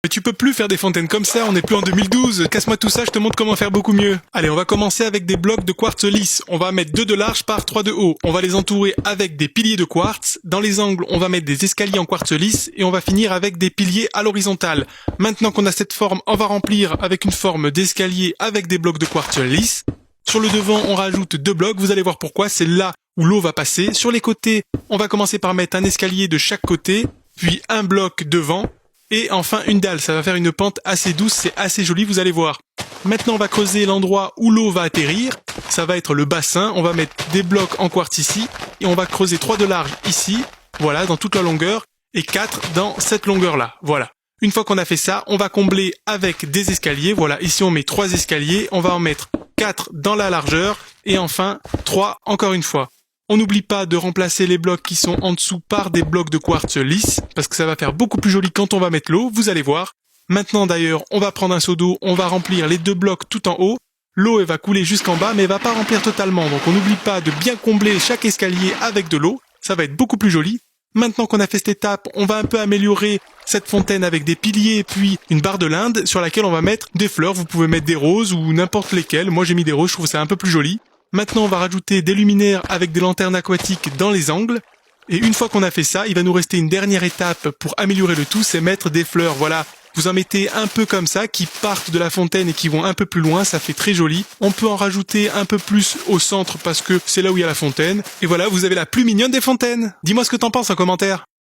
Mais tu peux plus faire des fontaines comme ça, on n'est plus en 2012, casse-moi tout ça, je te montre comment faire beaucoup mieux. Allez, on va commencer avec des blocs de quartz lisse. On va mettre 2 de large par 3 de haut. On va les entourer avec des piliers de quartz. Dans les angles, on va mettre des escaliers en quartz lisse et on va finir avec des piliers à l'horizontale. Maintenant qu'on a cette forme, on va remplir avec une forme d'escalier avec des blocs de quartz lisse. Sur le devant, on rajoute 2 blocs, vous allez voir pourquoi, c'est là où l'eau va passer. Sur les côtés, on va commencer par mettre un escalier de chaque côté, puis un bloc devant. Et enfin une dalle, ça va faire une pente assez douce, c'est assez joli, vous allez voir. Maintenant on va creuser l'endroit où l'eau va atterrir, ça va être le bassin, on va mettre des blocs en quartz ici, et on va creuser 3 de large ici, voilà, dans toute la longueur, et 4 dans cette longueur-là, voilà. Une fois qu'on a fait ça, on va combler avec des escaliers, voilà, ici on met 3 escaliers, on va en mettre 4 dans la largeur, et enfin 3 encore une fois. On n'oublie pas de remplacer les blocs qui sont en dessous par des blocs de quartz lisse, parce que ça va faire beaucoup plus joli quand on va mettre l'eau, vous allez voir. Maintenant d'ailleurs, on va prendre un seau d'eau, on va remplir les 2 blocs tout en haut. L'eau elle va couler jusqu'en bas, mais elle va pas remplir totalement, donc on n'oublie pas de bien combler chaque escalier avec de l'eau, ça va être beaucoup plus joli. Maintenant qu'on a fait cette étape, on va un peu améliorer cette fontaine avec des piliers puis une barre de linde sur laquelle on va mettre des fleurs, vous pouvez mettre des roses ou n'importe lesquelles, moi j'ai mis des roses, je trouve ça un peu plus joli. Maintenant, on va rajouter des luminaires avec des lanternes aquatiques dans les angles. Et une fois qu'on a fait ça, il va nous rester une dernière étape pour améliorer le tout, c'est mettre des fleurs. Voilà, vous en mettez un peu comme ça, qui partent de la fontaine et qui vont un peu plus loin, ça fait très joli. On peut en rajouter un peu plus au centre parce que c'est là où il y a la fontaine. Et voilà, vous avez la plus mignonne des fontaines. Dis-moi ce que t'en penses en commentaire.